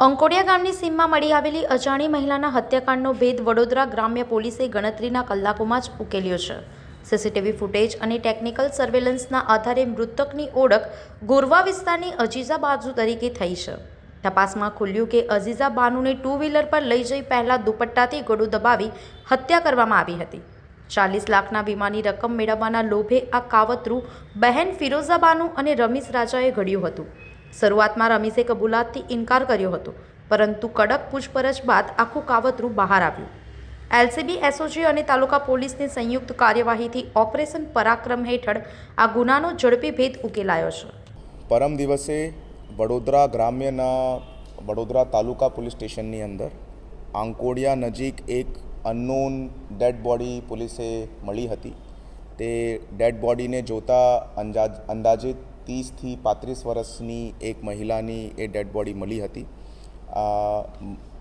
અંકોડિયા ગામની સીમમાં મળી આવેલી અજાણી મહિલાના હત્યાકાંડનો ભેદ વડોદરા ગ્રામ્ય પોલીસે ગણતરીના કલાકોમાં જ ઉકેલ્યો છે. સીસીટીવી ફૂટેજ અને ટેકનિકલ સર્વેલન્સના આધારે મૃતકની ઓળખ ગોરવા વિસ્તારની અજીઝા બાનુ તરીકે થઈ છે. તપાસમાં ખુલ્યું કે અજીઝા બાનુને ટુ વ્હીલર પર લઈ જઈ પહેલા દુપટ્ટાથી ગળું દબાવી હત્યા કરવામાં આવી હતી. 40 લાખના વીમાની રકમ મેળવવાના લોભે આ કાવતરું બહેન ફિરોઝા બાનુ અને રમીઝ રાજાએ ઘડ્યું હતું. શરૂઆતમાં રમીઝે કબૂલાતથી ઇનકાર કર્યો હતો, પરંતુ કડક પૂછપરછ બાદ આખું કાવતરું બહાર આવ્યું. એલસીબી, એસઓજી અને તાલુકા પોલીસની સંયુક્ત કાર્યવાહીથી ઓપરેશન પરાક્રમ હેઠળ આ ગુનાનો ઝડપી ભેદ ઉકેલાયો છે. પરમ દિવસે વડોદરા ગ્રામ્યના વડોદરા તાલુકા પોલીસ સ્ટેશનની અંદર આંકોડિયા નજીક એક અનનોન ડેડ બોડી પોલીસે મળી હતી. તે ડેડ બોડીને જોતા અંદાજિત 30થી 35 વર્ષની એક મહિલાની એ ડેડ બોડી મળી હતી.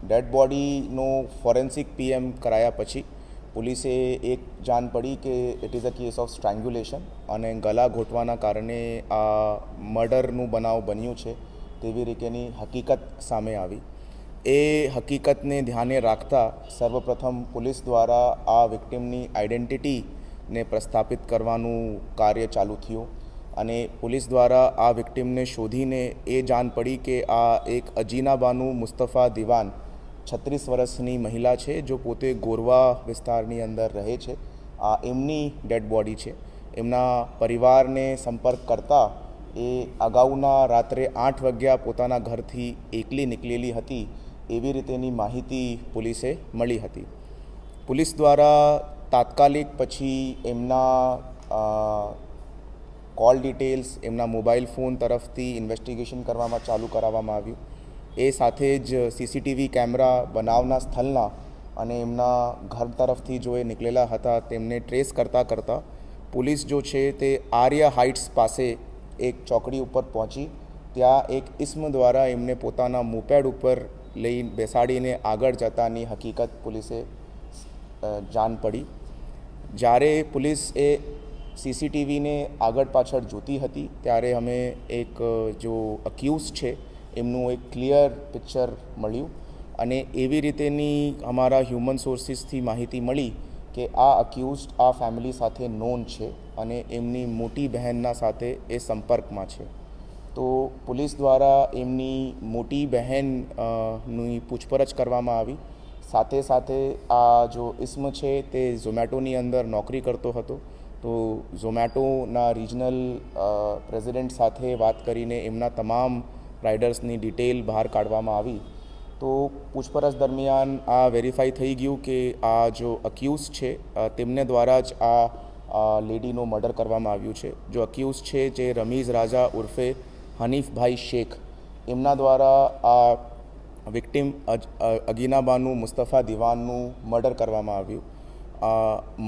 ડેડ બોડીનો ફોરેન્સિક પીએમ કરાયા પછી પોલીસે એક જાણ પડી કે it is a case of strangulation અને ગળા ઘોંટવાના કારણે આ મર્ડરનું બનાવ બન્યું છે તેવી રીતેની હકીકત સામે આવી. એ હકીકતને ધ્યાને રાખતા સર્વપ્રથમ પોલીસ દ્વારા આ વિક્ટિમની આઈડેન્ટિટીને પ્રસ્થાપિત કરવાનું કાર્ય ચાલુ થયું અને પોલીસ દ્વારા આ વિક્ટિમને શોધીને એ જાણ પડી કે આ એક અજીના બાનુ મુસ્તફા દિવાન 36 વર્ષની મહિલા છે, જો પોતે ગોરવા વિસ્તારની અંદર રહે છે. આ એમની ડેડ બોડી છે. એમના પરિવારને સંપર્ક કરતા એ અગાઉના રાત્રે 8 વાગ્યા પોતાના ઘરથી એકલી નીકળેલી હતી એવી રીતેની માહિતી પોલીસે મળી હતી. પોલીસ દ્વારા તાત્કાલિક પછી એમના કોલ ડિટેલ્સ, એમના મોબાઈલ ફોન તરફથી ઇન્વેસ્ટિગેશન ચાલુ કરાવવામાં આવ્યું. એ સાથે જ સીસીટીવી કેમેરા બનાવના સ્થળના અને એમના ઘર તરફથી જો એ નીકળેલા હતા તેમને ટ્રેસ કરતાં પોલીસ જો છે તે આર્ય હાઇટ્સ પાસે એક ચોકડી ઉપર પહોંચી. ત્યાં એક ઇસ્મ દ્વારા એમને પોતાના મોપેડ ઉપર લઈ બેસાડીને આગળ જતાની હકીકત પોલીસે જાણ પડી. જ્યારે પોલીસ એ સીસીટીવીને આગળ પાછળ જોતી હતી ત્યારે અમે એક જો અક્યુઝ છે એમનું એક ક્લિયર પિક્ચર મળ્યું અને એવી રીતેની અમારા હ્યુમન સોર્સિસથી માહિતી મળી કે આ અક્યુઝ આ ફેમિલી સાથે નોન છે અને એમની મોટી બહેનના સાથે એ સંપર્કમાં છે. તો પોલીસ દ્વારા એમની મોટી બહેનની પૂછપરછ કરવામાં આવી. સાથે સાથે આ જો ઇસ્મ છે તે ઝોમેટોની અંદર નોકરી કરતો હતો. તો ઝોમેટોના રિજનલ પ્રેસિડેન્ટ સાથે વાત કરીને એમના તમામ રાઇડર્સની ડિટેલ બહાર કાઢવામાં આવી. તો પૂછપરછ દરમિયાન આ વેરીફાઈ થઈ ગયું કે આ જો અક્યુઝ છે તેમને દ્વારા જ આ લેડીનો મર્ડર કરવામાં આવ્યું છે. જો અક્યુઝ છે જે રમીઝ રાજા ઉર્ફે હનીફભાઈ શેખ, એમના દ્વારા આ વિક્ટિમ અગીના બાનુ મુસ્તફા દિવાનનું મર્ડર કરવામાં આવ્યું.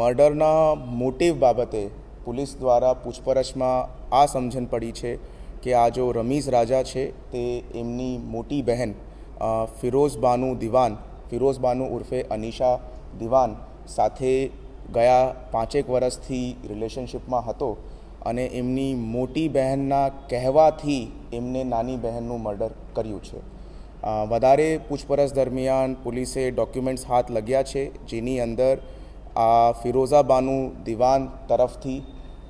મર્ડરના મોટિવ બાબતે પોલીસ દ્વારા પૂછપરછમાં આ સમજણ પડી છે કે આ જો રમીઝ રાજા છે તે એમની મોટી બહેન ફિરોઝ બાનુ ઉર્ફે અનીશા દિવાન સાથે ગયા 5 વર્ષથી રિલેશનશિપમાં હતો અને એમની મોટી બહેનના કહેવાથી એમને નાની બહેનનું મર્ડર કર્યું છે. વધારે પૂછપરછ દરમિયાન પોલીસે ડોક્યુમેન્ટ્સ હાથ લગ્યા છે જેની અંદર આ ફિરોઝા બાનુ દિવાન તરફથી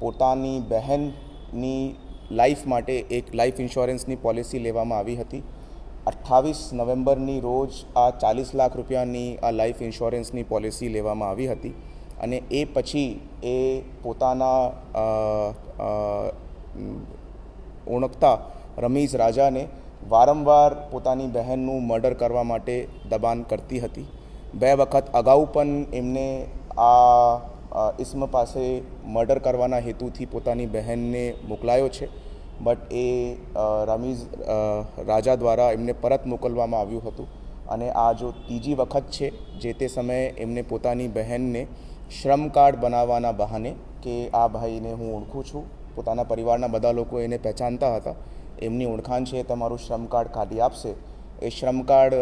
પોતાની બહેનની લાઈફ માટે એક લાઈફ ઇન્સ્યોરન્સની પોલિસી લેવામાં આવી હતી. 28 નવેમ્બરની રોજ આ 40 લાખ રૂપિયાની આ લાઈફ ઇન્સ્યોરન્સની પોલિસી લેવામાં આવી હતી અને એ પછી એ પોતાના ઓળખતા રમીઝ રાજાને વારંવાર પોતાની બહેનનું મર્ડર કરવા માટે દબાણ કરતી હતી. 2 વખત અગાઉ પણ એમને આ ઇસ્મ પાસે મર્ડર કરવાના હેતુથી પોતાની બહેનને મોકલાયો છે, બટ એ રમીઝ રાજા દ્વારા એમને પરત મોકલવામાં આવ્યું હતું અને આ જો ત્રીજી વખત છે જે તે સમયે એમને પોતાની બહેનને શ્રમ કાર્ડ બનાવવાના બહાને કે આ ભાઈને હું ઓળખું છું, પોતાના પરિવારના બધા લોકો એને પહેચાનતા હતા, એમની ઓળખાણ છે, તમારું શ્રમ કાર્ડ કાઢી આપશે, એ શ્રમ કાર્ડ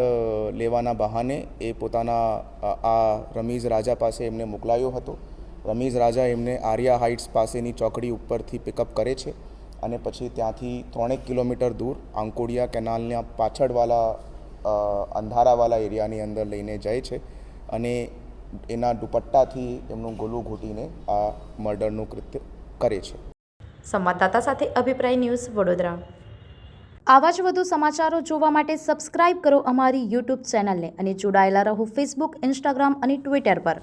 લેવાના બહાને એ પોતાના આ રમીઝ રાજા પાસે એમને મોકલાયો હતો. રમીઝ રાજા એમને આર્યા હાઇટ્સ પાસેની ચોકડી ઉપરથી પિકઅપ કરે છે અને પછી ત્યાંથી 3 કિલોમીટર દૂર આંકોડિયા કેનાલના પાછળવાળા અંધારાવાલા એરિયાની અંદર લઈને જાય છે અને એના દુપટ્ટાથી એમનું ગળું ઘૂંટીને આ મર્ડરનું કૃત્ય કરે છે. સંવાદદાતા સાથે અભિપ્રાય ન્યૂઝ વડોદરા. આવા જ વધુ સમાચારો જોવા માટે સબસ્ક્રાઇબ કરો અમારી યુટ્યુબ ચેનલને અને જોડાયેલા રહો ફેસબુક, ઇન્સ્ટાગ્રામ અને ટ્વિટર પર.